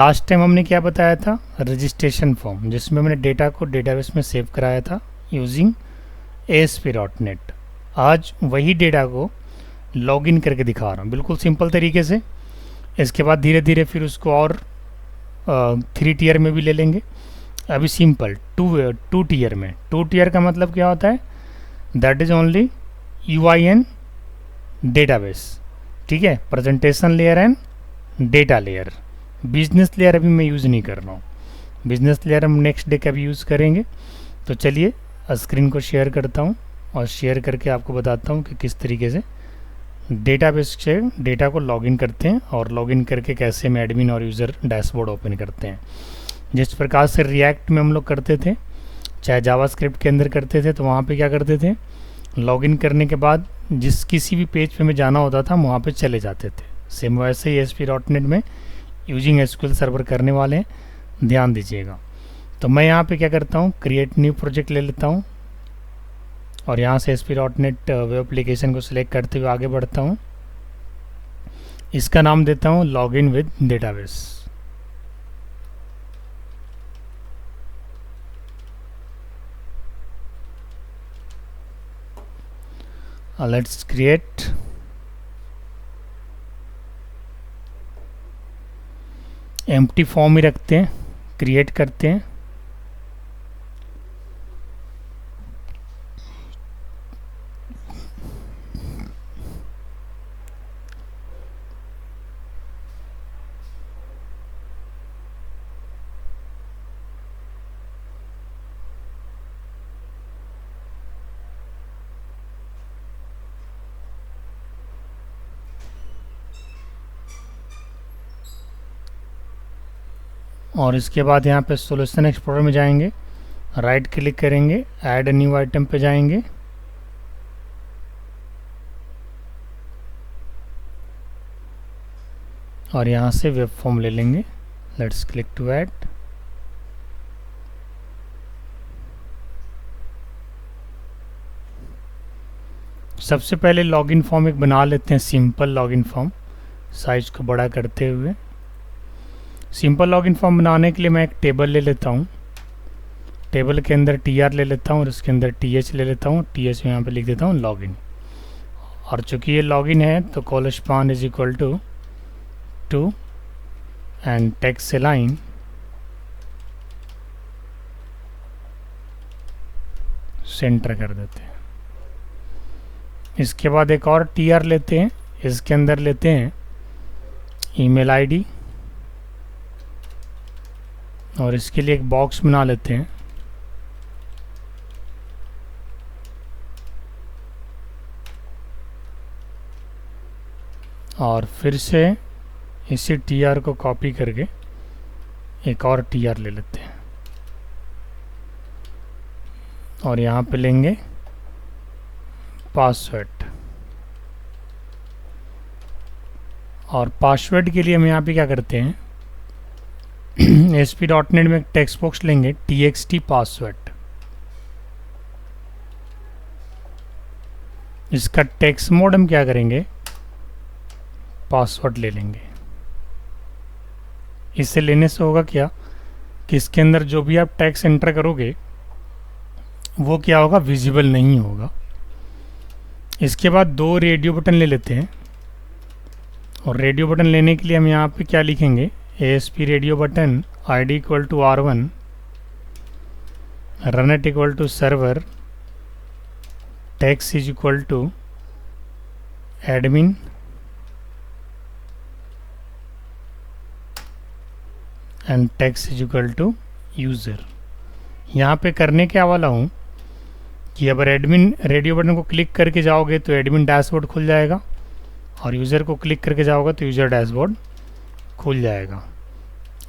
Last time हमने क्या बताया था, रजिस्ट्रेशन फॉर्म, जिसमें मैंने डेटा को डेटाबेस में सेव कराया था यूजिंग ASP.NET। आज वही डेटा को लॉगिन करके दिखा रहा हूँ बिल्कुल सिंपल तरीके से। इसके बाद धीरे धीरे फिर उसको और 3 टीयर में भी ले लेंगे। अभी सिंपल टू टीयर में। 2 टीयर का मतलब क्या होता है, that is only UIN database, ठीक है, presentation layer and data layer. Business layer अभी मैं यूज़ नहीं कर रहा हूँ, बिजनेस लेयर हम नेक्स्ट डे का भी यूज़ करेंगे। तो चलिए स्क्रीन को शेयर करता हूँ और शेयर करके आपको बताता हूँ कि किस तरीके से डेटाबेस से डेटा को लॉगिन करते हैं और लॉगिन करके कैसे हम एडमिन और यूज़र डैशबोर्ड ओपन करते हैं। जिस प्रकार से रिएक्ट में हम लोग करते थे, चाहे जावास्क्रिप्ट के अंदर करते थे, तो वहाँ पे क्या करते थे, लॉगिन करने के बाद जिस किसी भी पेज पे हमें जाना होता था हम वहाँ पे चले जाते थे। सेम वैसे ही ASP.NET में यूजिंग SQL सर्वर करने वाले हैं, ध्यान दीजिएगा। तो मैं यहाँ पे क्या करता हूँ, क्रिएट न्यू प्रोजेक्ट ले लेता हूँ और यहाँ से ASP.NET वेब एप्लीकेशन को सिलेक्ट करते हुए आगे बढ़ता हूँ। इसका नाम देता हूँ login with database. Let's create. Empty form ही रखते हैं, क्रिएट करते हैं। और इसके बाद यहाँ पे सॉल्यूशन एक्सप्लोरर में जाएंगे, राइट क्लिक करेंगे, ऐड न्यू आइटम पे जाएंगे और यहाँ से वेब फॉर्म ले लेंगे। Let's click to add. सबसे पहले लॉगिन फॉर्म एक बना लेते हैं, सिंपल लॉगिन फॉर्म, साइज को बड़ा करते हुए। सिंपल लॉगिन फॉर्म बनाने के लिए मैं एक टेबल ले लेता हूँ, टेबल के अंदर TR ले लेता हूँ और इसके अंदर TH ले लेता हूँ। TH में यहाँ पे लिख देता हूँ लॉगिन। और चूँकि ये लॉगिन है तो colspan is equal to and text line center कर देते हैं। इसके बाद एक और TR लेते हैं, इसके अंदर लेते हैं ईमेल ID और इसके लिए एक बॉक्स बना लेते हैं। और फिर से इसी TR को कॉपी करके एक और TR ले लेते हैं और यहाँ पे लेंगे पासवर्ड। और पासवर्ड के लिए हम यहाँ पे क्या करते हैं, ASP.NET में एक टेक्स्ट बॉक्स लेंगे, TXT पासवर्ड। इसका टेक्स्ट मोड हम क्या करेंगे, पासवर्ड ले लेंगे। इससे लेने से होगा क्या कि इसके अंदर जो भी आप टेक्स्ट एंटर करोगे वो क्या होगा, विजिबल नहीं होगा। इसके बाद 2 रेडियो बटन ले लेते हैं और रेडियो बटन लेने के लिए हम यहाँ पे क्या लिखेंगे, ASP radio button ID equal to R1, run it equal to server, text is equal to admin and text is equal to user. यहाँ पे करने क्या वाला हूँ कि अगर एडमिन रेडियो बटन को क्लिक करके जाओगे तो एडमिन डैशबोर्ड खुल जाएगा और यूज़र को क्लिक करके जाओगे तो यूज़र डैशबोर्ड खुल जाएगा।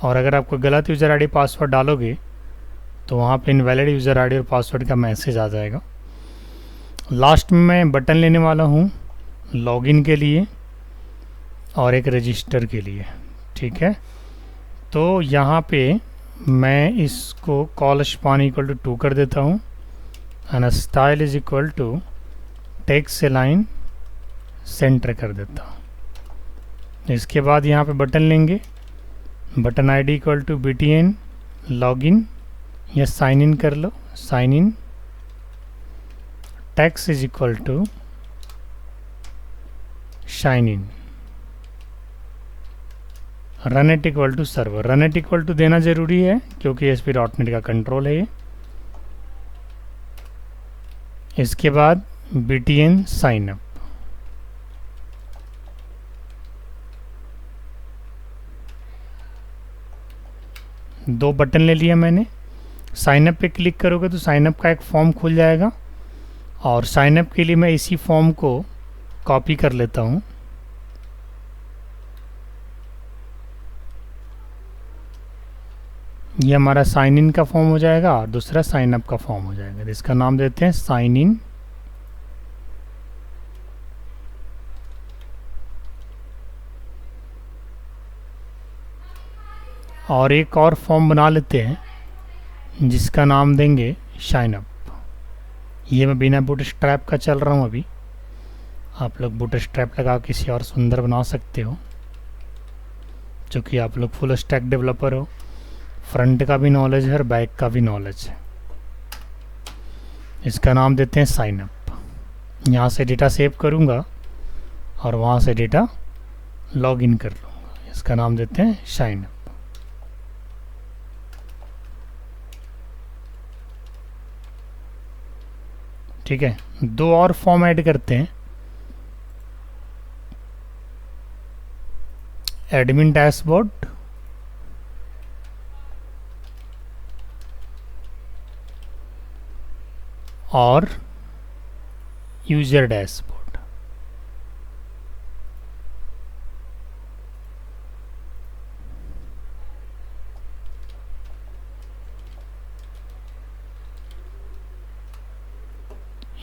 और अगर आप कोई गलत यूज़र ID पासवर्ड डालोगे तो वहाँ पे इनवैलिड यूज़र ID और पासवर्ड का मैसेज आ जाएगा। लास्ट में मैं बटन लेने वाला हूँ लॉगिन के लिए और एक रजिस्टर के लिए, ठीक है। तो यहाँ पे मैं इसको कॉलस्पॉन इक्वल टू 2 कर देता हूँ and style is equal to text line center कर देता हूँ। इसके बाद यहाँ पे बटन लेंगे, button ID equal to btn login या साइन इन कर लो, sign in. Text is equal to sign in. Run at equal to server, run at equal to देना जरूरी है क्योंकि ASP.NET का कंट्रोल है ये। इसके बाद btn साइन अप। दो बटन ले लिया मैंने। साइन अप पे क्लिक करोगे तो साइन अप का एक फॉर्म खुल जाएगा और साइन अप के लिए मैं इसी फॉर्म को कॉपी कर लेता हूँ। ये हमारा साइन इन का फॉर्म हो जाएगा और दूसरा साइन अप का फॉर्म हो जाएगा। इसका नाम देते हैं साइन इन। और एक और फॉर्म बना लेते हैं जिसका नाम देंगे शाइन अप। ये मैं बिना बूटस्ट्रैप का चल रहा हूँ अभी। आप लोग बूटस्ट्रैप लगा किसी और सुंदर बना सकते हो, क्योंकि आप लोग फुल स्टैक डेवलपर हो, फ्रंट का भी नॉलेज है और बैक का भी नॉलेज है। इसका नाम देते हैं साइन अप। यहाँ से डेटा सेव करूँगा और वहाँ से डेटा लॉग इन कर लूँगा। इसका नाम देते हैं शाइन अप। ठीक है, दो और फॉर्म ऐड करते हैं। एडमिन डैशबोर्ड और यूजर डैशबोर्ड।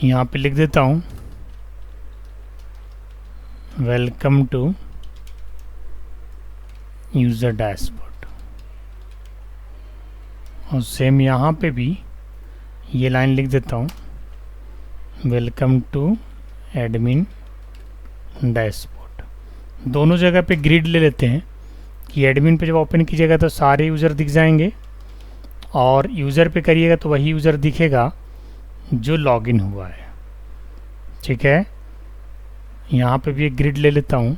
यहाँ पे लिख देता हूँ वेलकम टू यूजर डैशबोर्ड। और सेम यहाँ पे भी ये लाइन लिख देता हूँ वेलकम टू एडमिन डैशबोर्ड। दोनों जगह पे ग्रिड ले लेते हैं कि एडमिन पे जब ओपन कीजिएगा तो सारे यूज़र दिख जाएंगे और यूज़र पे करिएगा तो वही यूज़र दिखेगा जो लॉगिन हुआ है। ठीक है, यहाँ पे भी एक ग्रिड ले लेता हूँ।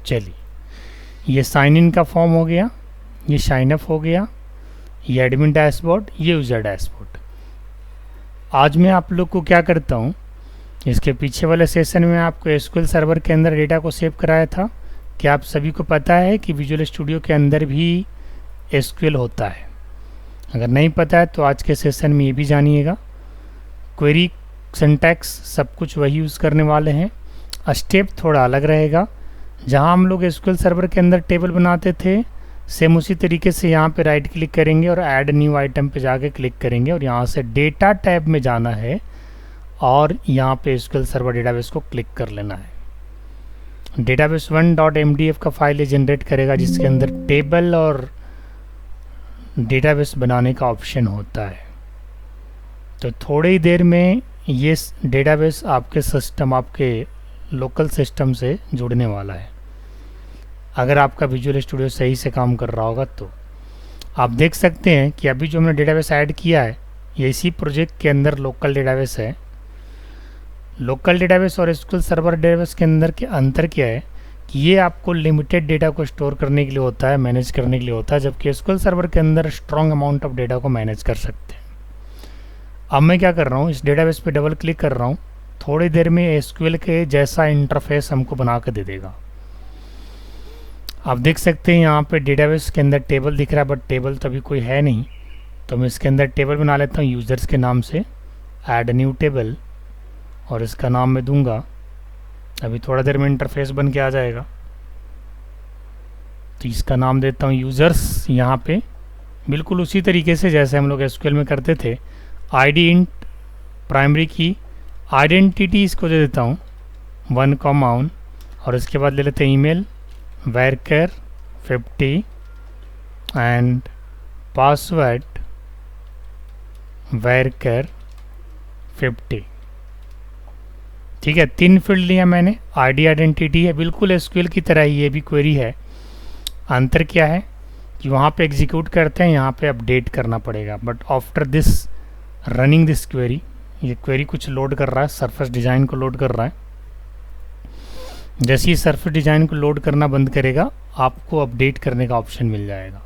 चलिए, ये साइन इन का फॉर्म हो गया, ये साइन अप हो गया, ये एडमिन डैशबोर्ड, ये यूज़र डैशबोर्ड। आज मैं आप लोग को क्या करता हूँ, इसके पीछे वाले सेशन में आपको एसक्यूएल सर्वर के अंदर डेटा को सेव कराया था। क्या आप सभी को पता है कि विजुअल स्टूडियो के अंदर भी एसक्यूएल होता है? अगर नहीं पता है तो आज के सेशन में ये भी जानिएगा। क्वेरी, सिंटैक्स सब कुछ वही यूज़ करने वाले हैं, स्टेप थोड़ा अलग रहेगा। जहाँ हम लोग एसक्यूएल सर्वर के अंदर टेबल बनाते थे, सेम उसी तरीके से यहाँ पे राइट क्लिक करेंगे और ऐड न्यू आइटम पे जाके क्लिक करेंगे और यहाँ से डेटा टैब में जाना है और यहाँ पे एसक्यूएल सर्वर डेटाबेस को क्लिक कर लेना है। डेटाबेस 1.mdf का फाइल ये जनरेट करेगा जिसके अंदर टेबल और डेटाबेस बनाने का ऑप्शन होता है। तो थोड़ी ही देर में ये डेटाबेस आपके सिस्टम, आपके लोकल सिस्टम से जुड़ने वाला है। अगर आपका विजुअल स्टूडियो सही से काम कर रहा होगा तो आप देख सकते हैं कि अभी जो हमने डेटाबेस ऐड किया है ये इसी प्रोजेक्ट के अंदर लोकल डेटाबेस है। लोकल डेटाबेस और एसक्यूएल सर्वर डेटाबेस के अंदर के अंतर क्या है कि ये आपको लिमिटेड डेटा को स्टोर करने के लिए होता है, मैनेज करने के लिए होता है, जबकि एसक्यूएल सर्वर के अंदर स्ट्रॉन्ग अमाउंट ऑफ डेटा को मैनेज कर सकते हैं। अब मैं क्या कर रहा हूँ, इस डेटाबेस पे डबल क्लिक कर रहा हूँ। थोड़ी देर में एसक्यूएल के जैसा इंटरफेस हमको बना के दे देगा। आप देख सकते हैं यहाँ पे डेटाबेस के अंदर टेबल दिख रहा है, बट टेबल तो अभी कोई है नहीं, तो मैं इसके अंदर टेबल बना लेता हूँ यूज़र्स के नाम से, ऐड न्यू टेबल, और इसका नाम मैं दूंगा, अभी थोड़ा देर में इंटरफेस बन के आ जाएगा। तो इसका नाम देता हूँ यूज़र्स। यहाँ पे बिल्कुल उसी तरीके से जैसे हम लोग एसक्यूएल में करते थे, आईडी इंट प्राइमरी की आइडेंटिटी इसको दे देता हूँ 1,1 और इसके बाद ले लेते हैं email varchar 50 and password varchar 50। ठीक है, 3 फील्ड लिया मैंने, आईडी आइडेंटिटी है, बिल्कुल एसक्यूएल की तरह ही ये भी क्वेरी है। अंतर क्या है कि वहाँ पे एग्जीक्यूट करते हैं, यहाँ पे अपडेट करना पड़ेगा। But after this running this query, ये क्वेरी कुछ लोड कर रहा है, सरफेस डिज़ाइन को लोड कर रहा है। जैसे ही सरफेस डिज़ाइन को लोड करना बंद करेगा, आपको अपडेट करने का ऑप्शन मिल जाएगा।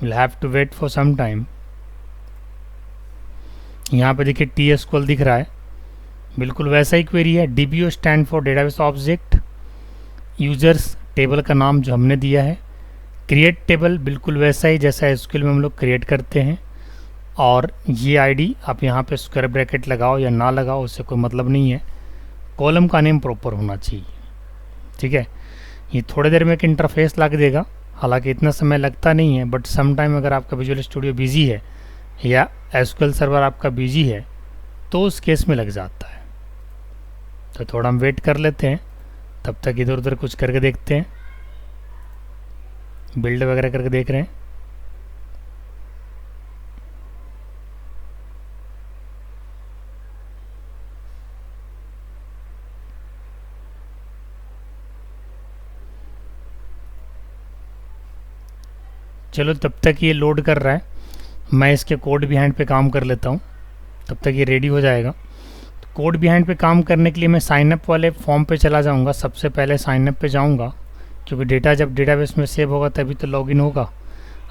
Will have to wait for some time. यहाँ पे देखिए TSQL दिख रहा है, बिल्कुल वैसा ही क्वेरी है। DBO stand for database object, users table का नाम जो हमने दिया है, क्रिएट टेबल बिल्कुल वैसा ही जैसा SQL में हम लोग क्रिएट करते हैं। और ये आईडी आप यहाँ पे स्क्वायर ब्रैकेट लगाओ या ना लगाओ, उससे कोई मतलब नहीं है, कॉलम का नेम प्रॉपर होना चाहिए। ठीक है, ये थोड़ी देर में एक इंटरफेस ला के देगा, हालांकि इतना समय लगता नहीं है, बट सम टाइम अगर आपका विजुअल स्टूडियो बिजी है या SQL सर्वर आपका बिजी है तो उस केस में लग जाता है। तो थोड़ा हम वेट कर लेते हैं, तब तक इधर उधर कुछ करके देखते हैं, बिल्ड वगैरह करके देख रहे हैं। चलो तब तक ये लोड कर रहा है, मैं इसके कोड बिहाइंड पे काम कर लेता हूँ, तब तक ये रेडी हो जाएगा। तो कोड बिहाइंड पे काम करने के लिए मैं साइनअप वाले फॉर्म पे चला जाऊँगा। सबसे पहले साइनअप पे जाऊँगा, क्योंकि डेटा जब डेटाबेस में सेव होगा तभी तो लॉगिन होगा।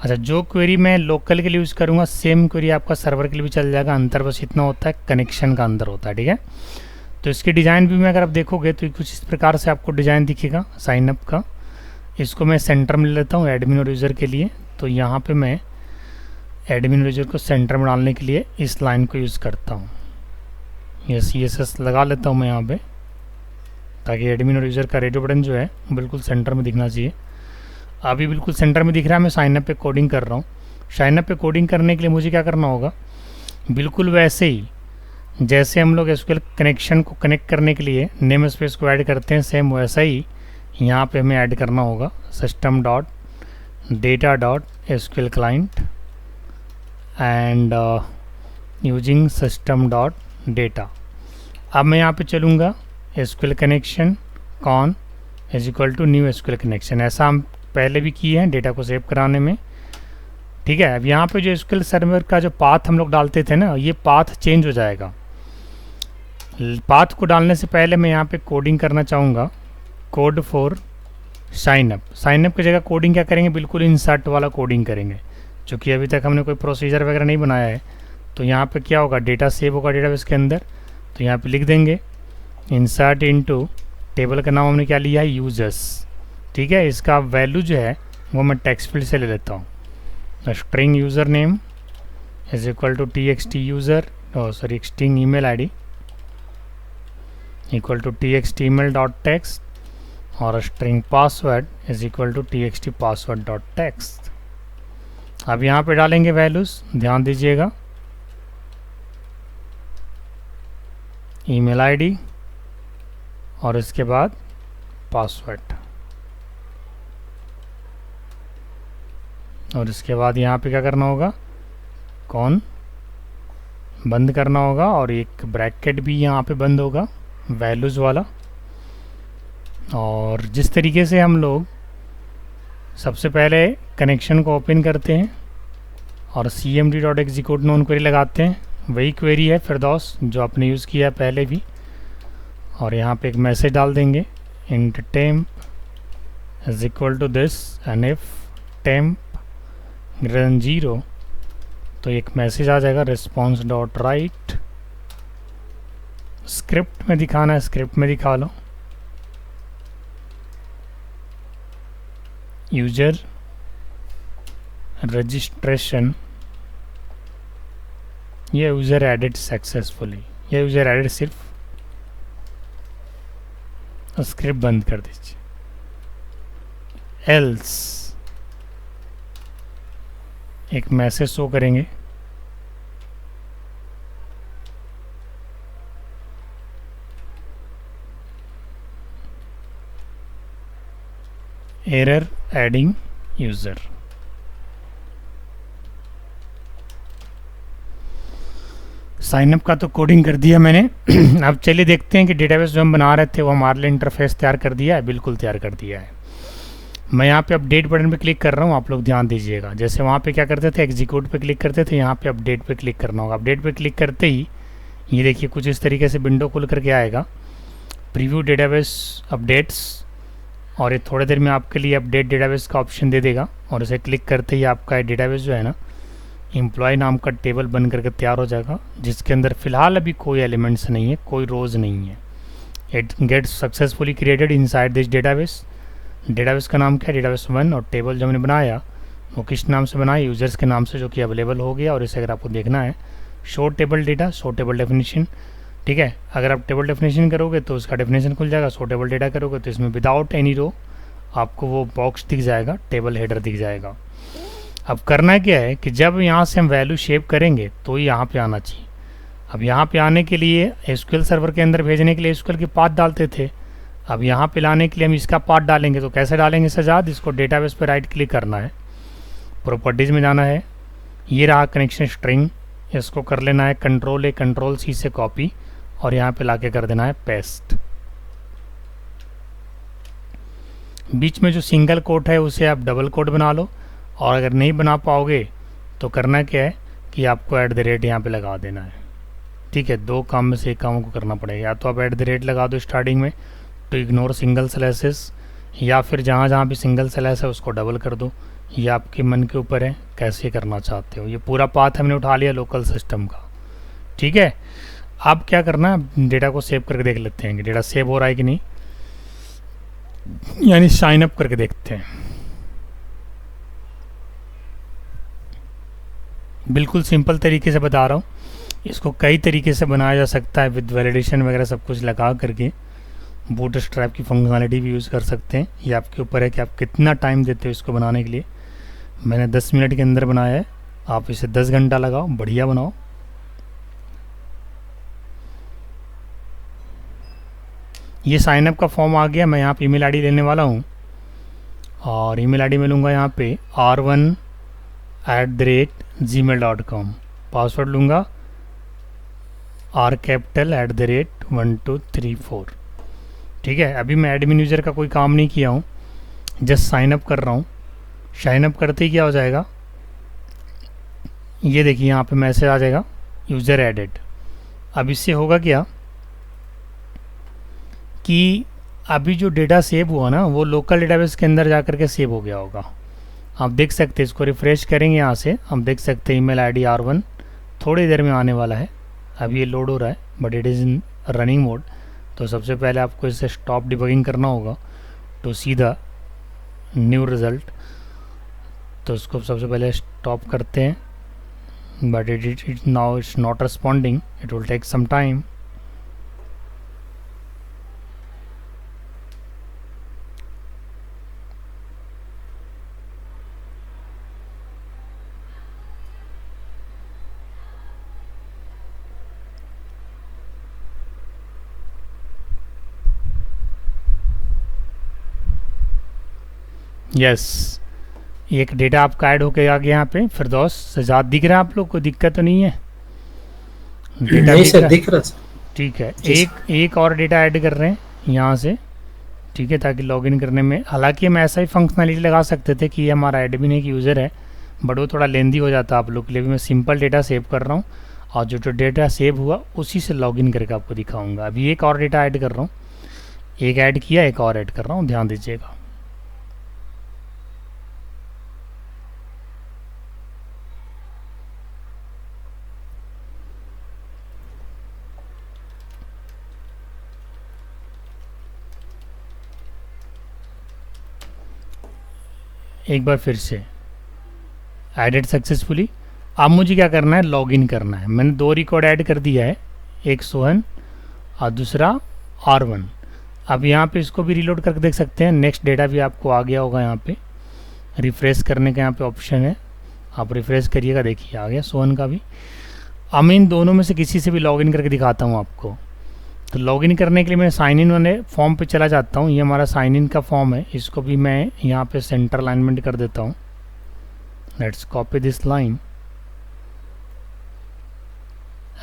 अच्छा, जो क्वेरी मैं लोकल के लिए यूज़ करूँगा सेम क्वेरी आपका सर्वर के लिए भी चल जाएगा, अंतर बस इतना होता है कनेक्शन का अंदर होता है। ठीक है, तो इसकी डिज़ाइन भी में अगर आप देखोगे तो कुछ इस प्रकार से आपको डिज़ाइन दिखेगा साइनअप का। इसको मैं सेंटर में ले लेता हूँ एडमिन और यूज़र के लिए। तो यहाँ पे मैं एडमिन और यूज़र को सेंटर में डालने के लिए इस लाइन को यूज़ करता हूँ, ये CSS लगा लेता हूँ मैं यहाँ पे, ताकि एडमिन और यूज़र का रेडियो बटन जो है बिल्कुल सेंटर में दिखना चाहिए। अभी बिल्कुल सेंटर में दिख रहा है। मैं साइनअप पे कोडिंग कर रहा हूँ। साइनअप पे कोडिंग करने के लिए मुझे क्या करना होगा, बिल्कुल वैसे ही जैसे हम लोग SQL कनेक्शन को कनेक्ट करने के लिए नेम स्पेस को ऐड करते हैं, सेम वैसा ही यहाँ पे हमें ऐड करना होगा system dot data dot SQL client and using system dot data. अब मैं यहाँ पे चलूँगा SQL connection con is equal to new SQL connection. ऐसा हम पहले भी किए हैं डेटा को सेव कराने में। ठीक है, अब यहाँ पे जो SQL सर्वर का जो पाथ हम लोग डालते थे ना, ये पाथ चेंज हो जाएगा। पाथ को डालने से पहले मैं यहाँ पे कोडिंग करना चाहूँगा, कोड फॉर साइनअप। साइनअप की जगह कोडिंग क्या करेंगे, बिल्कुल इंसर्ट वाला कोडिंग करेंगे, क्योंकि अभी तक हमने कोई प्रोसीजर वगैरह नहीं बनाया है। तो यहाँ पे क्या होगा, डेटा सेव होगा डेटाबेस के अंदर, तो यहाँ पे लिख देंगे इंसर्ट इनटू, टेबल का नाम हमने क्या लिया है, यूजर्स। ठीक है, इसका वैल्यू जो है वो मैं टेक्स्ट फील्ड से ले लेता हूँ, string user name is equal to TXT user, sorry string email ID equal to TXT email dot text, और string password is equal to TXT password dot text. अब यहाँ पे डालेंगे वैल्यूज़, ध्यान दीजिएगा, ईमेल ID और इसके बाद पासवर्ड, और इसके बाद यहाँ पे क्या करना होगा, कौन बंद करना होगा, और एक ब्रैकेट भी यहाँ पे बंद होगा वैल्यूज़ वाला। और जिस तरीके से हम लोग सबसे पहले कनेक्शन को ओपन करते हैं और cmd dot execute non query लगाते हैं, वही क्वेरी है फिरदौस जो आपने यूज़ किया है पहले भी। और यहाँ पे एक मैसेज डाल देंगे, int temp is equal to this and if temp greater than 0, तो एक मैसेज आ जाएगा रिस्पॉन्स डॉट राइट। स्क्रिप्ट में दिखाना है, स्क्रिप्ट में दिखा लो, यूजर रजिस्ट्रेशन, ये यूज़र एडिड सक्सेसफुली, ये यूज़र एडिड सिर्फ, स्क्रिप्ट बंद कर दीजिए। एल्स एक मैसेज शो करेंगे, एरर एडिंग यूज़र। साइनअप का तो कोडिंग कर दिया मैंने। अब चलिए देखते हैं कि डेटाबेस जो हम बना रहे थे वो हमारे लिए इंटरफेस तैयार कर दिया है। बिल्कुल तैयार कर दिया है। मैं यहाँ पे अपडेट बटन पे क्लिक कर रहा हूँ, आप लोग ध्यान दीजिएगा। जैसे वहाँ पे क्या करते थे, एग्जीक्यूट पे क्लिक करते थे, यहाँ पे अपडेट पे क्लिक करना होगा। अपडेट पे क्लिक करते ही ये देखिए कुछ इस तरीके से विंडो खुल करके आएगा, प्रीव्यू डेटाबेस अपडेट्स, और ये थोड़ी देर में आपके लिए अपडेट डेटाबेस का ऑप्शन दे देगा। और इसे क्लिक करते ही आपका डेटाबेस जो है ना, एम्प्लॉय नाम का टेबल बन करके तैयार हो जाएगा, जिसके अंदर फ़िलहाल अभी कोई एलिमेंट्स नहीं है, कोई रोज़ नहीं है। It gets successfully created inside this database. Database का नाम क्या है, डेटाबेस 1, और टेबल जो हमने बनाया वो किस नाम से बनाया, यूज़र्स के नाम से, जो कि अवेलेबल हो गया। और इसे अगर आपको देखना है show table data, show table definition, ठीक है। अगर आप टेबल डेफिनेशन करोगे तो उसका डेफिनेशन खुल जाएगा। शो टेबल डेटा करोगे तो इसमें विदाउट एनी रो आपको वो बॉक्स दिख जाएगा, टेबल हेडर दिख जाएगा। अब करना क्या है कि जब यहाँ से हम वैल्यू शेव करेंगे तो यहाँ पे आना चाहिए। अब यहाँ पे आने के लिए एसक्यूएल सर्वर के अंदर भेजने के लिए एसक्यूएल के पाथ डालते थे। अब यहाँ पे लाने के लिए हम इसका पाथ डालेंगे, तो कैसे डालेंगे सजाद, इसको डेटाबेस पे राइट क्लिक करना है, प्रॉपर्टीज़ में जाना है, ये रहा कनेक्शन स्ट्रिंग, इसको कर लेना है कंट्रोल A कंट्रोल C से कॉपी, और यहाँ पे लाके कर देना है पेस्ट। बीच में जो सिंगल कोट है उसे आप डबल कोट बना लो, और अगर नहीं बना पाओगे तो करना क्या है कि आपको @ यहाँ पे लगा देना है। ठीक है, दो काम में से एक काम को करना पड़ेगा। या तो आप @ लगा दो स्टार्टिंग में तो इग्नोर सिंगल स्लैसेस, या फिर जहाँ जहाँ भी सिंगल स्लैश है उसको डबल कर दो। ये आपके मन के ऊपर है कैसे करना चाहते हो। ये पूरा पाथ हमने उठा लिया लोकल सिस्टम का। ठीक है, अब क्या करना है, डेटा को सेव करके देख लेते हैं कि डेटा सेव हो रहा है कि नहीं, यानी साइन अप करके देखते हैं। बिल्कुल सिंपल तरीके से बता रहा हूँ, इसको कई तरीके से बनाया जा सकता है, विद वैलिडेशन वगैरह सब कुछ लगा करके बूटस्ट्रैप की फंक्शनलिटी भी यूज़ कर सकते हैं। ये आपके ऊपर है कि आप कितना टाइम देते हो इसको बनाने के लिए। मैंने 10 मिनट के अंदर बनाया है, आप इसे 10 घंटा लगाओ, बढ़िया बनाओ। ये साइनअप का फॉर्म आ गया। मैं यहाँ पे ईमेल आईडी लेने वाला हूँ, और ईमेल आईडी में लूँगा यहाँ पे r1@gmail.com। पासवर्ड लूँगा r_1234। ठीक है, अभी मैं एडमिन यूज़र का कोई काम नहीं किया हूँ, जस्ट साइनअप कर रहा हूँ। साइनअप करते ही क्या हो जाएगा, ये देखिए यहाँ पे मैसेज आ जाएगा यूज़र एडेड। अब इससे होगा क्या कि अभी जो डेटा सेव हुआ ना वो लोकल डेटाबेस के अंदर जा कर के सेव हो गया होगा। आप देख सकते हैं, इसको रिफ़्रेश करेंगे यहाँ से, हम देख सकते हैं ईमेल आईडी R1 थोड़ी देर में आने वाला है। अभी ये लोड हो रहा है but it is in running mode. तो सबसे पहले आपको इसे स्टॉप डिबगिंग करना होगा to see the new result. तो इसको सबसे पहले स्टॉप करते हैं, but it now it's not responding, it will take some time. Yes, एक डेटा आपका ऐड होके आ गया यहाँ पे। फिरदौस सजाद दिख रहा है आप लोग को, दिक्कत तो नहीं है? डेटा नहीं सर, दिख रहा सर। ठीक है, एक और डेटा ऐड कर रहे हैं यहाँ से, ठीक है, ताकि लॉगिन करने में, हालांकि हम ऐसा ही फंक्शनलिटी लगा सकते थे कि ये हमारा एडमिन एक यूज़र है, बट वो थोड़ा लेंदी हो जाता आप लोग के लिए। भी मैं सिंपल डेटा सेव कर रहा हूँ, और जो डेटा सेव हुआ उसी से लॉगिन करके आपको दिखाऊंगा। अभी एक और डेटा ऐड कर रहा हूँ, एक ऐड किया, एक और ऐड कर रहा हूँ, ध्यान दीजिएगा। एक बार फिर से एडेड सक्सेसफुली। अब मुझे क्या करना है, लॉगिन करना है। मैंने 2 रिकॉर्ड ऐड कर दिया है, एक सोहन और दूसरा R1। अब यहाँ पे इसको भी रीलोड करके देख सकते हैं। नेक्स्ट डेटा भी आपको आ गया होगा, यहाँ पे रिफ़्रेश करने का यहाँ पे ऑप्शन है, आप रिफ़्रेश करिएगा, देखिए आ गया सोहन का भी। अब मैं इन दोनों में से किसी से भी लॉगिन करके दिखाता हूँ आपको। तो लॉगिन करने के लिए मैं साइन इन वाले फॉर्म पे चला जाता हूँ। ये हमारा साइन इन का फॉर्म है, इसको भी मैं यहाँ पे सेंटर अलाइनमेंट कर देता हूँ। Let's copy this line,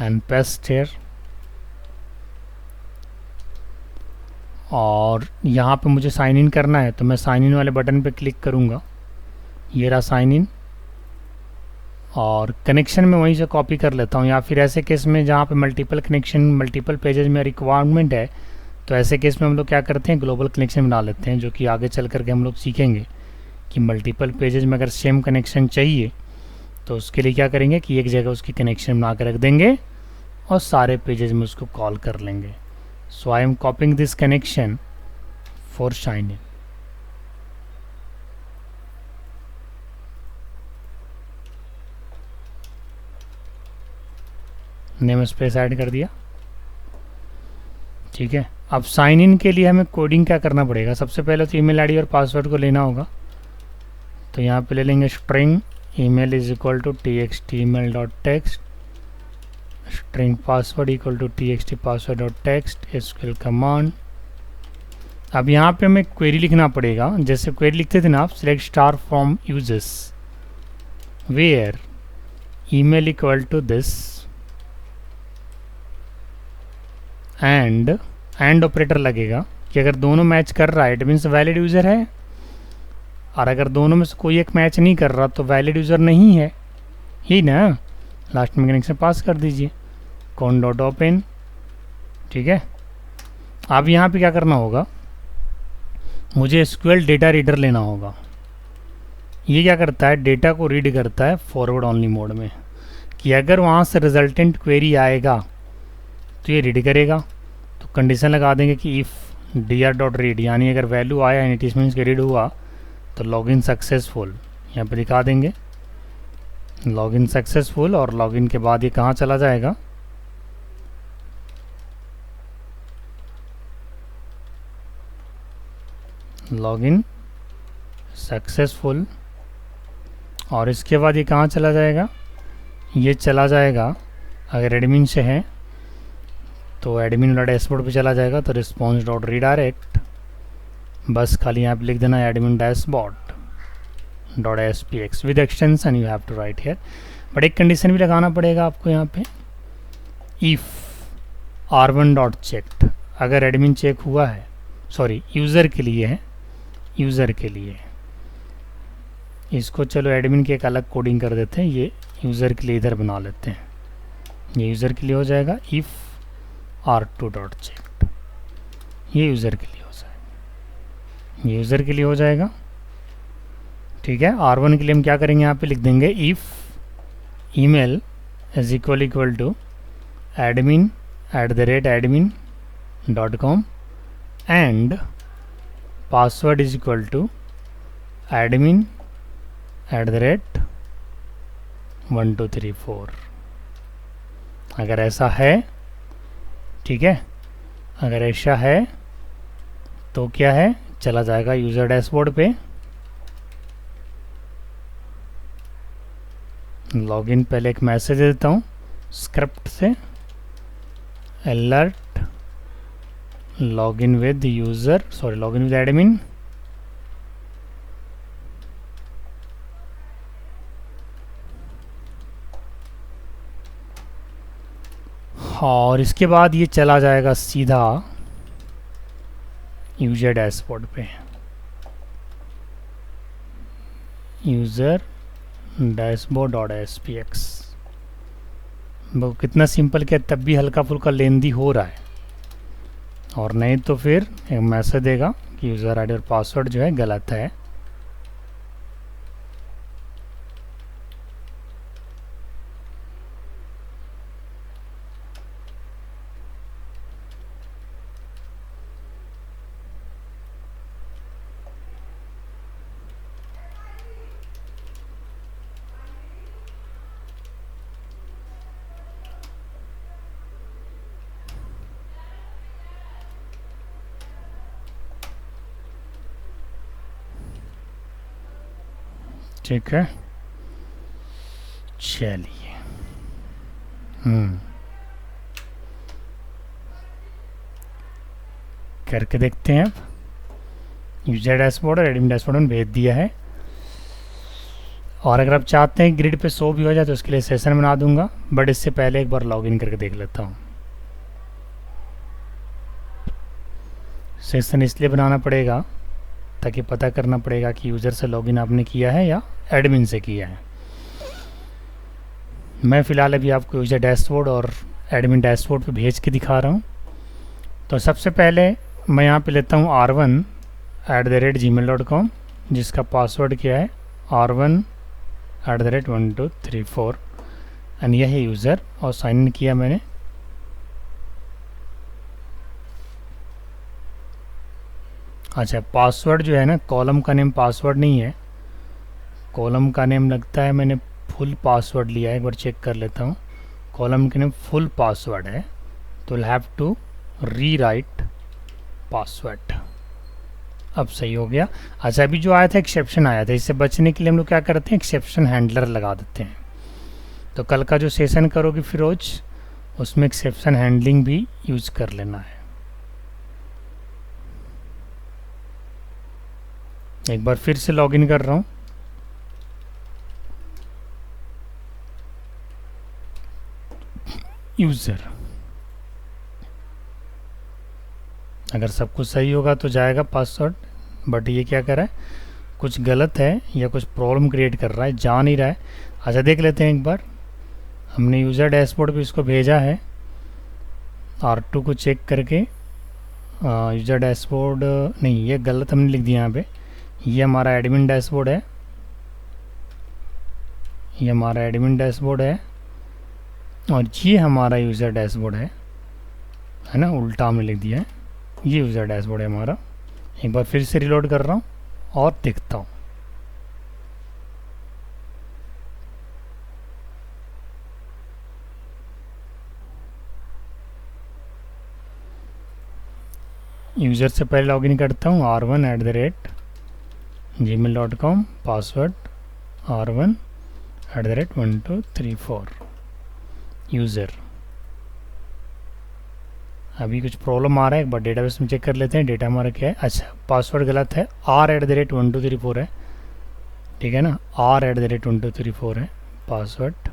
and paste here. और यहाँ पे मुझे साइन इन करना है तो मैं साइन इन वाले बटन पे क्लिक करूँगा, ये रहा साइन इन। और कनेक्शन में वहीं से कॉपी कर लेता हूँ, या फिर ऐसे केस में जहाँ पे मल्टीपल कनेक्शन मल्टीपल पेजेस में रिक्वायरमेंट है तो ऐसे केस में हम लोग क्या करते हैं, ग्लोबल कनेक्शन बना लेते हैं, जो कि आगे चल करके हम लोग सीखेंगे कि मल्टीपल पेजेस में अगर सेम कनेक्शन चाहिए तो उसके लिए क्या करेंगे कि एक जगह उसकी कनेक्शन बना कर रख देंगे और सारे पेजेस में उसको कॉल कर लेंगे। So I am copying this connection for sign in. Namespace add कर दिया, ठीक है। अब साइन इन के लिए हमें कोडिंग क्या करना पड़ेगा, सबसे पहले तो ईमेल आईडी और पासवर्ड को लेना होगा। तो यहाँ पे ले लेंगे string email is equal to txt email dot text, string password equal to txt password dot text SQL command. अब यहाँ पे हमें क्वेरी लिखना पड़ेगा, जैसे क्वेरी लिखते थे ना आप, select star from users where email equal to this and operator लगेगा कि अगर दोनों मैच कर रहा है इट मीन्स वैलिड यूज़र है, और अगर दोनों में से कोई एक मैच नहीं कर रहा तो वैलिड यूज़र नहीं है ही ना। लास्ट में कनेक्शन पास कर दीजिए कॉन डॉट ओपन, ठीक है। अब यहाँ पे क्या करना होगा, मुझे एसक्यूएल डेटा रीडर लेना होगा। ये क्या करता है, डेटा को रीड करता है फॉरवर्ड ओनली मोड में, कि अगर वहाँ से रिजल्टेंट क्वेरी आएगा तो ये रीड करेगा। तो कंडीशन लगा देंगे कि इफ़ dr डॉट रीड, यानी अगर वैल्यू आया एंड इट मीन्स के रीड हुआ तो लॉगिन सक्सेसफुल यहाँ पे दिखा देंगे लॉगिन सक्सेसफुल। और लॉगिन के बाद ये कहाँ चला जाएगा, लॉगिन सक्सेसफुल। और इसके बाद ये कहाँ चला जाएगा, ये चला जाएगा अगर एडमिन से है तो एडमिन वाला डैशबोर्ड पे चला जाएगा, तो रिस्पॉन्स डॉट रीडायरेक्ट, बस खाली यहाँ पे लिख देना admin dashboard dot spx with extension you have to write here. But एक कंडीशन भी लगाना पड़ेगा आपको यहाँ पे, इफ़ r1 डॉट चेक्ड, अगर एडमिन चेक हुआ है, सॉरी यूज़र के लिए है, यूज़र के लिए इसको चलो एडमिन की एक अलग कोडिंग कर देते हैं, ये यूज़र के लिए इधर बना लेते हैं। ये यूज़र के लिए हो जाएगा इफ़ r2 डॉट चेक्ड, ये यूज़र के लिए हो जाएगा, ये यूज़र के लिए हो जाएगा, ठीक है। r1 के लिए हम क्या करेंगे, यहाँ पे लिख देंगे if email is equal to admin @admin.com and password is equal to admin @1234। अगर ऐसा है, ठीक है, अगर ऐसा है तो क्या है, चला जाएगा यूज़र डैशबोर्ड पे, लॉगिन पहले एक मैसेज दे देता हूँ स्क्रिप्ट से, alert login with user, sorry login with admin, और इसके बाद ये चला जाएगा सीधा यूज़र डैशबोर्ड पे, यूज़र डैशबोर्ड डॉट spx। वो कितना सिंपल क्या, तब भी हल्का फुल्का लेंदी हो रहा है, और नहीं तो फिर एक मैसेज देगा कि यूज़र आईडी और पासवर्ड जो है गलत है। ठीक है, चलिए करके देखते हैं। अब यूजर डैशबोर्ड और एडमिन डैशबोर्ड में भेज दिया है। और अगर आप चाहते हैं ग्रिड पे शो भी हो जाए तो उसके लिए सेशन बना दूंगा, बट इससे पहले एक बार लॉगिन करके देख लेता हूँ। सेशन इसलिए बनाना पड़ेगा ताकि पता करना पड़ेगा कि यूज़र से लॉगिन आपने किया है या एडमिन से किया है। मैं फ़िलहाल अभी आपको यूज़र डैशबोर्ड और एडमिन डैशबोर्ड पे भेज के दिखा रहा हूँ। तो सबसे पहले मैं यहाँ पे लेता हूँ r1@gmail.com, जिसका पासवर्ड क्या है r1@1234, एंड यह है यूज़र, और साइन इन किया मैंने। अच्छा, पासवर्ड जो है ना, कॉलम का नेम पासवर्ड नहीं है, कॉलम का नेम लगता है मैंने फुल पासवर्ड लिया है, एक बार चेक कर लेता हूँ। कॉलम के नेम फुल पासवर्ड है, तो will have to rewrite password. अब सही हो गया। अच्छा, अभी जो आया था एक्सेप्शन आया था, इससे बचने के लिए हम लोग क्या करते हैं, एक्सेप्शन हैंडलर लगा देते हैं। तो कल का जो सेशन करोगे फिरोज, उसमें एक्सेप्शन हैंडलिंग भी यूज कर लेना है। एक बार फिर से लॉगिन कर रहा हूँ। यूज़र, अगर सब कुछ सही होगा तो जाएगा पासवर्ड, बट ये क्या कर रहा है, कुछ गलत है या कुछ प्रॉब्लम क्रिएट कर रहा है, जा नहीं रहा है। अच्छा, देख लेते हैं एक बार। हमने यूज़र डैशबोर्ड पे इसको भेजा है, R2 को चेक करके। यूज़र डैशबोर्ड नहीं, ये गलत हमने लिख दिया यहाँ पे। ये हमारा एडमिन डैशबोर्ड है, ये हमारा एडमिन डैशबोर्ड है, और ये हमारा यूज़र डैशबोर्ड है ना, उल्टा हमने लिख दिया है। ये यूज़र डैशबोर्ड है हमारा। एक बार फिर से रिलोड कर रहा हूँ और देखता हूँ। यूज़र से पहले लॉगिन करता हूँ, r1@gmail.com, पासवर्ड r1@1234, यूज़र। अभी कुछ प्रॉब्लम आ रहा है, एक बार डेटाबेस में चेक कर लेते हैं डेटा हमारा क्या है। अच्छा, पासवर्ड गलत है, r@1234 है, ठीक है ना, r@1234 है पासवर्ड।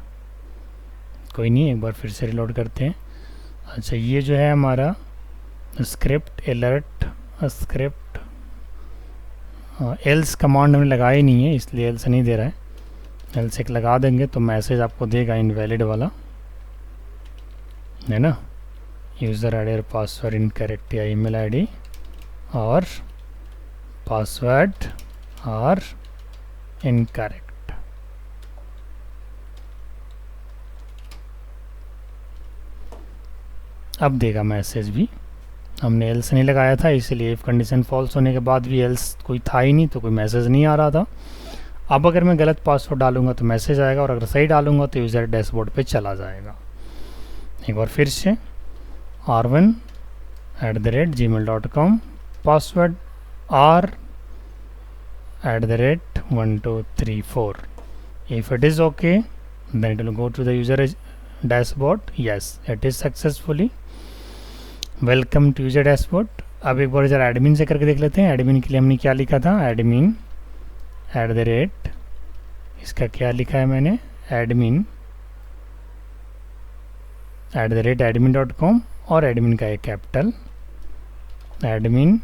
कोई नहीं, एक बार फिर से रिलोड करते हैं। अच्छा, ये जो है हमारा script alert script, else command हमने लगाई नहीं है, इसलिए एल्स नहीं दे रहा है। एल्स एक लगा देंगे तो मैसेज आपको देगा इनवैलिड वाला, है ना। यूज़र आई डी और पासवर्ड इनकरेक्ट, या ईमेल आईडी और पासवर्ड आर इनकरेक्ट। अब देगा मैसेज भी। हमने एल्स नहीं लगाया था, इसलिए इफ कंडीशन फॉल्स होने के बाद भी एल्स कोई था ही नहीं, तो कोई मैसेज नहीं आ रहा था। अब अगर मैं गलत पासवर्ड डालूंगा तो मैसेज आएगा, और अगर सही डालूंगा तो यूज़र डैशबोर्ड पे चला जाएगा। एक बार फिर से r1@gmail.com, password r@1234. If it is okay, then it will go to the user dashboard. Yes, it is successfully. Welcome to user dashboard. अब एक बार जरा एडमिन से करके देख लेते हैं। एडमिन के लिए हमने क्या लिखा था, एडमिन @ इसका क्या लिखा है मैंने, एडमिन @admin.com, और एडमिन का एक कैपिटल, एडमिन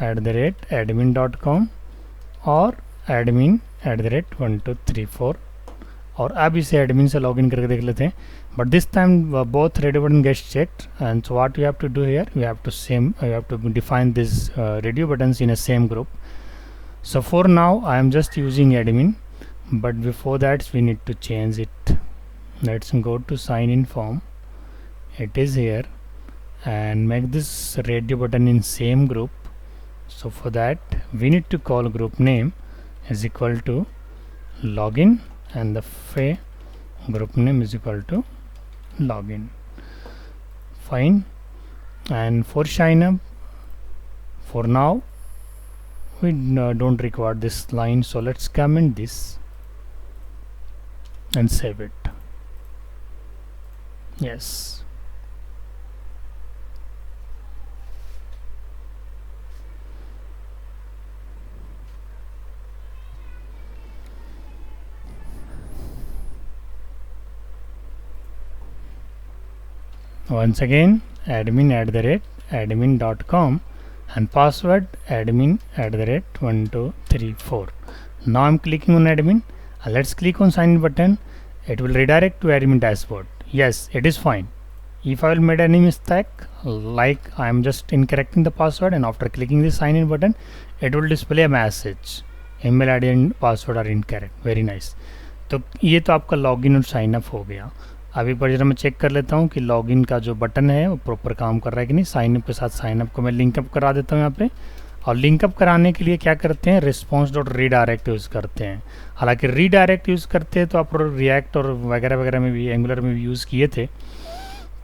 @admin.com, और एडमिन @1234। और अब इसे एडमिन से लॉगिन करके देख लेते हैं। But this time both radio button gets checked, and so what we have to do here, we have to define this radio buttons in a same group. So for now I am just using admin, but before that we need to change it. Let's go to sign in form, it is here, and make this radio button in same group. So for that we need to call group name is equal to login, and the group name is equal to login. Fine. And for sign up, for now we don't require this line, so let's comment this and save it. Yes, once again admin@admin.com and password admin@1234. Now I'm clicking on admin. Let's click on sign in button. It will redirect to admin dashboard. Yes, it is fine. If I will made any mistake, like I am just incorrecting the password, and after clicking the sign in button, it will display a message email ID and password are incorrect. Very nice. तो ये तो आपका login और sign up हो गया. अब एक बार जरा मैं चेक कर लेता हूँ कि लॉगिन का जो बटन है वो प्रॉपर काम कर रहा है कि नहीं. साइन अप के साथ साइन अप को मैं लिंकअप करा देता हूँ यहाँ पे. और लिंकअप कराने के लिए क्या करते हैं, रिस्पॉन्स डॉट रीडायरेक्ट यूज़ करते हैं. हालांकि रीडायरेक्ट यूज़ करते हैं तो आप रिएक्ट और वगैरह वगैरह में भी, एंगुलर में भी यूज़ किए थे.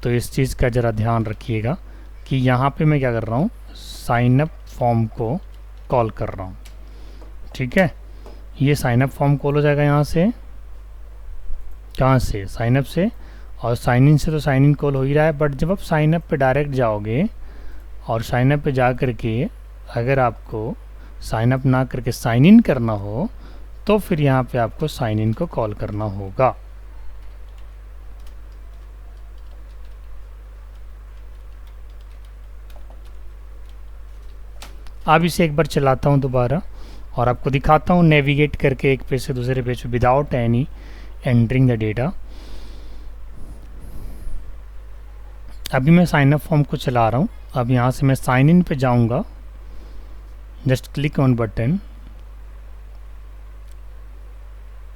तो इस चीज़ का ज़रा ध्यान रखिएगा कि यहाँ पे मैं क्या कर रहा हूँ, साइन अप फॉर्म को कॉल कर रहा हूँ. ठीक है, ये साइन अप फॉर्म कॉल हो जाएगा यहाँ से. कहाँ से? साइन अप से. और साइन इन से तो साइन इन कॉल हो ही रहा है, बट जब आप साइन अप पे डायरेक्ट जाओगे और साइन अप पे जा करके अगर आपको साइन अप ना करके साइन इन करना हो तो फिर यहाँ पे आपको साइन इन को कॉल करना होगा. अब इसे एक बार चलाता हूँ दोबारा और आपको दिखाता हूँ नेविगेट करके एक पेज से दूसरे पेज पे without any entering the data. अभी मैं साइन अप फॉर्म को चला रहा हूँ. अब यहाँ से मैं साइन इन पे जाऊँगा. Just click on button.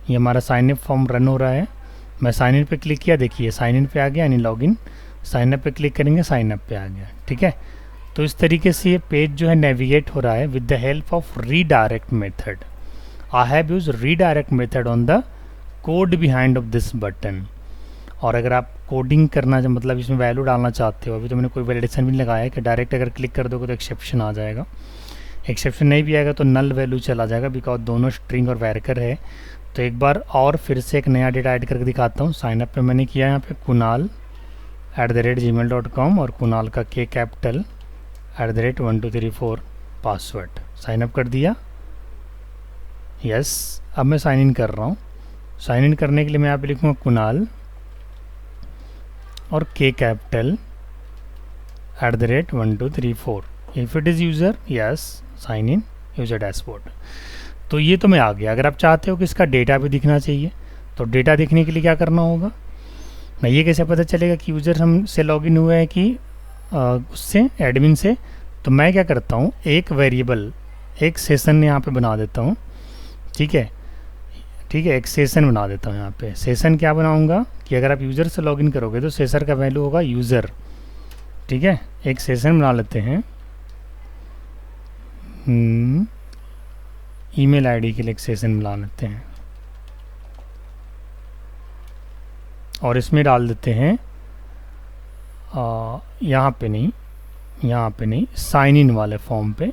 ये हमारा साइन अप फॉर्म रन हो रहा है. मैं साइन इन पे क्लिक किया, देखिए साइन इन पे आ गया यानी लॉगिन. साइन अप पे क्लिक करेंगे, साइन अप पे आ गया. ठीक है, तो इस तरीके से ये पेज जो है नेविगेट हो रहा है with the help of redirect method. I have use redirect method on the code behind of this button. और अगर आप कोडिंग करना मतलब इसमें वैल्यू डालना चाहते हो, अभी तो मैंने कोई वैलिडेशन भी लगाया है कि डायरेक्ट अगर क्लिक कर दोगे तो एक्सेप्शन आ जाएगा. एक्सेप्शन नहीं भी आएगा तो नल वैल्यू चला जाएगा, बिकॉज दोनों स्ट्रिंग और वैरिकर है. तो एक बार और फिर से एक नया डेटा ऐड करके दिखाता हूँ. साइन अप पे मैंने किया यहाँ पे kunal@gmail.com और कुणाल का K capital @1234 password. Sign up कर दिया. यस, अब मैं साइन इन कर रहा हूँ. साइन इन करने के लिए मैं यहाँ पे लिखूँगा कुणाल और K capital @1234. If it is user, yes, sign in user dashboard. तो ये तो मैं आ गया. अगर आप चाहते हो कि इसका डेटा भी दिखना चाहिए तो डेटा दिखने के लिए क्या करना होगा, मैं ये कैसे पता चलेगा कि यूज़र हमसे लॉगिन हुआ है कि उससे एडमिन से. तो मैं क्या करता हूँ, एक वेरिएबल, एक सेशन यहाँ पे बना देता हूँ. ठीक है, ठीक है, एक सेशन बना देता हूँ यहाँ पे. सेशन क्या बनाऊँगा कि अगर आप यूज़र से लॉगिन करोगे तो सेशन का वैल्यू होगा यूज़र. ठीक है, एक सेशन बना लेते हैं. ईमेल आईडी के लिए एक सेशन बना लेते हैं और इसमें डाल देते हैं यहाँ पे नहीं, साइन इन वाले फॉर्म पे,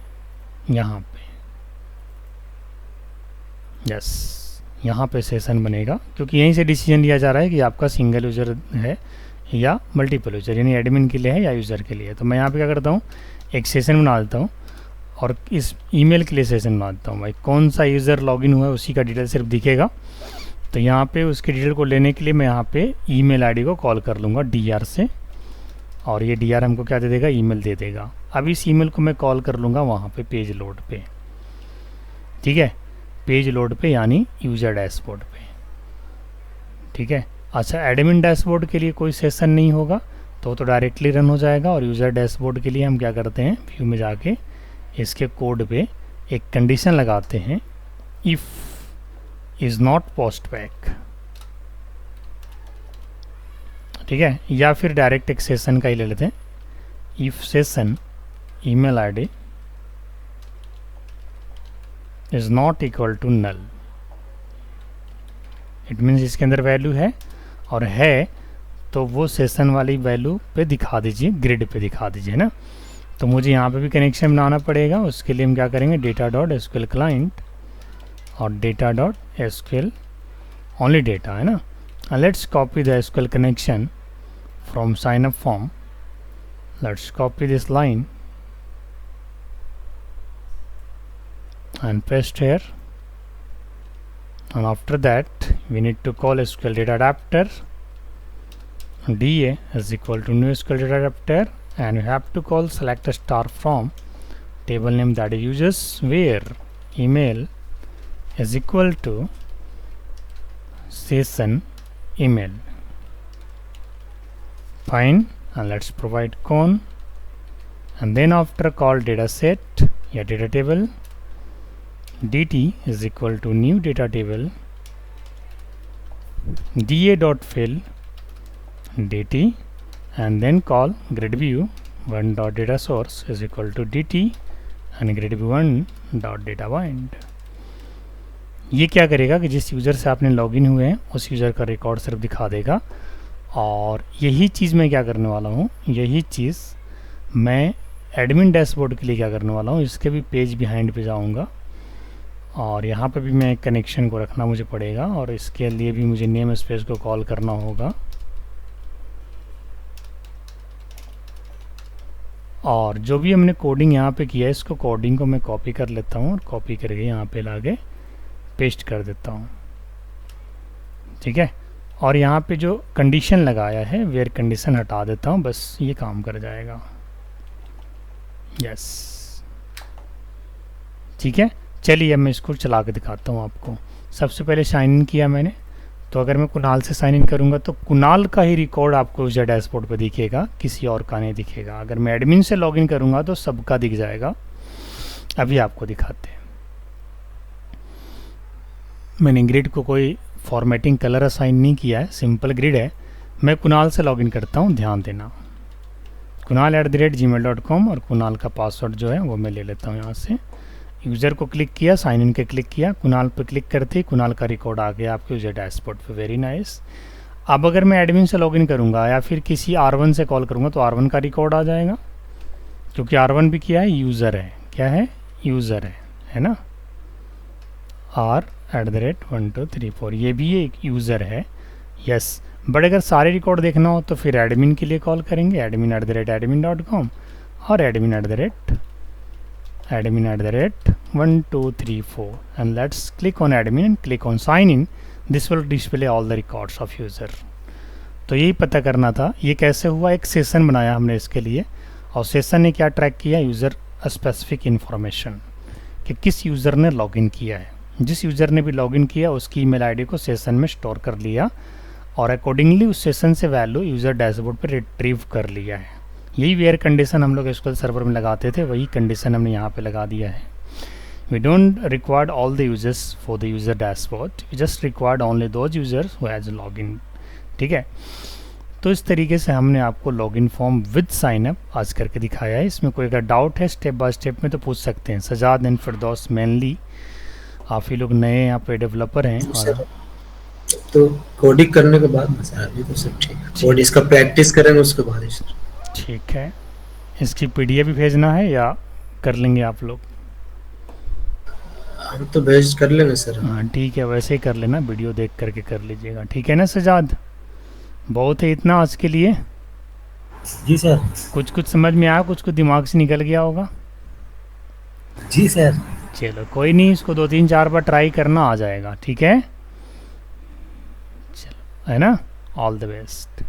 यहाँ पे. यस, यहाँ पे सेशन बनेगा क्योंकि यहीं से डिसीजन लिया जा रहा है कि आपका सिंगल यूज़र है या मल्टीपल यूज़र, यानी एडमिन के लिए है या यूज़र के लिए. तो मैं यहाँ पे क्या करता हूँ, एक सेशन बना देता हूँ और इस ईमेल के लिए सेशन बना देता हूँ. भाई कौन सा यूज़र लॉगिन हुआ है उसी का डिटेल सिर्फ दिखेगा. तो यहाँ पे उसके डिटेल को लेने के लिए मैं यहाँ पे ईमेल आईडी को कॉल कर लूँगा DR से और ये DR हमको क्या दे देगा, ईमेल दे देगा. अब इस ईमेल को मैं कॉल कर लूँगा वहाँ पे पेज लोड पे. ठीक है, पेज लोड पे यानी यूज़र डैशबोर्ड पे. ठीक है, अच्छा, एडमिन डैशबोर्ड के लिए कोई सेशन नहीं होगा तो डायरेक्टली रन हो जाएगा. और यूज़र डैशबोर्ड के लिए हम क्या करते हैं, व्यू में जाके इसके कोड पे एक कंडीशन लगाते हैं, if is not post back. ठीक है, या फिर डायरेक्ट एक सेशन का ही ले लेते हैं. If session email ID is not equal to null. It means इसके अंदर वैल्यू है और है तो वो सेशन वाली वैल्यू पे दिखा दीजिए, ग्रिड पे दिखा दीजिए ना. तो मुझे यहाँ पे भी कनेक्शन बनाना पड़ेगा. उसके लिए हम क्या करेंगे, data.sql क्लाइंट और data.sql ओनली डेटा है ना. Let's copy the SQL connection from sign up form. Let's copy this line and paste here, and after that we need to call SQL data adapter DA is equal to new SQL data adapter, and you have to call select a star from table name that is users where email is equal to session email. Fine, and let's provide con, and then after call data set या data table, dt is equal to new data table da dot fill dt, and then call grid view 1 dot data source is equal to dt and grid view 1 dot data bind. ये क्या करेगा कि जिस user से आपने login हुए हैं उस यूज़र का रिकॉर्ड सिर्फ दिखा देगा, और यही चीज़ मैं क्या करने वाला हूँ, यही चीज़ मैं एडमिन डैशबोर्ड के लिए क्या करने वाला हूँ, इसके भी पेज बिहाइंड पे जाऊँगा और यहाँ पे भी मैं एक कनेक्शन को रखना मुझे पड़ेगा, और इसके लिए भी मुझे नेम स्पेस को कॉल करना होगा, और जो भी हमने कोडिंग यहाँ पे किया है इसको कोडिंग को मैं कॉपी कर लेता हूँ और कॉपी करके यहाँ पे लाके पेस्ट कर देता हूँ, ठीक है। और यहाँ पे जो कंडीशन लगाया है वेयर कंडीशन हटा देता हूँ, बस ये काम कर जाएगा। यस, ठीक है। चलिए अब मैं इसको चला के दिखाता हूँ आपको। सबसे पहले साइन इन किया मैंने, तो अगर मैं कुणाल से साइन इन करूँगा तो कुणाल का ही रिकॉर्ड आपको यूजर डैशबोर्ड पे दिखेगा, किसी और का नहीं दिखेगा। अगर मैं एडमिन से लॉगिन करूँगा तो सबका दिख जाएगा। अभी आपको दिखाते हैं। मैंने ग्रिड को कोई फॉर्मेटिंग कलर असाइन नहीं किया है, सिंपल ग्रिड है। मैं कुणाल से लॉगिन करता हूँ, ध्यान देना, kunal@gmail.com, और कुणाल का पासवर्ड जो है वो मैं ले लेता हूँ यहाँ से। यूज़र को क्लिक किया, साइन इन के क्लिक किया, कुणाल पे क्लिक करते ही कुणाल का रिकॉर्ड आ गया आपके यूजर डैशबोर्ड पे। Very nice. अब अगर मैं एडमिन से लॉगिन करूँगा या फिर किसी R1 से कॉल करूँगा तो R1 का रिकॉर्ड आ जाएगा, क्योंकि R1 भी क्या है, यूज़र है। क्या है, यूज़र है ना। R@1234 ये भी एक यूज़र है। यस, बट अगर सारे रिकॉर्ड देखना हो तो फिर एडमिन के लिए कॉल करेंगे, admin@admin.com और admin@1234, and let's click on admin and click on sign in. This will display all the records of user. तो यही पता करना था ये कैसे हुआ। एक सेशन बनाया हमने इसके लिए, और सेशन ने क्या ट्रैक किया, यूज़र स्पेसिफिक इन्फॉर्मेशन कि किस यूज़र ने लॉगिन किया है। जिस यूज़र ने भी लॉगिन किया उसकी ईमेल आईडी को सेशन में स्टोर कर लिया, और अकॉर्डिंगली उस सेशन से वैल्यू यूज़र डैशबोर्ड पर रिट्रीव कर लिया है। यही वेयर कंडीशन हम लोग एसक्यूएल सर्वर में लगाते थे, वही कंडीशन हमने यहाँ पे लगा दिया है। We don't required all the users for the user dashboard, we just required only those users who has login, ठीक है। तो इस तरीके से हमने आपको लॉगिन फॉर्म विद साइनअप आज करके दिखाया है। इसमें कोई अगर डाउट है स्टेप बाय स्टेप में तो पूछ सकते हैं। सजाद एंड फिरदौस मेनली आप ही लोग नए यहाँ पे डेवलपर हैं, और तो कोडिंग करने के बाद ना सर अभी तो सब ठीक है, कोड इसका प्रैक्टिस करेंगे उसके बाद ही सर। ठीक है, इसकी पीडीएफ भी भेजना है या कर लेंगे आप लोग? हम तो भेज कर लेंगे सर। हाँ ठीक है, वैसे ही कर लेना, वीडियो देख करके कर लीजिएगा, ठीक है ना सजाद। बहुत है इतना आज के लिए। जी सर। कुछ कुछ समझ में आया, कुछ कुछ दिमाग से निकल गया होगा। जी सर। चलो कोई नहीं, इसको 2-3-4 बार ट्राई करना, आ जाएगा, ठीक है। चलो, है ना। All the best.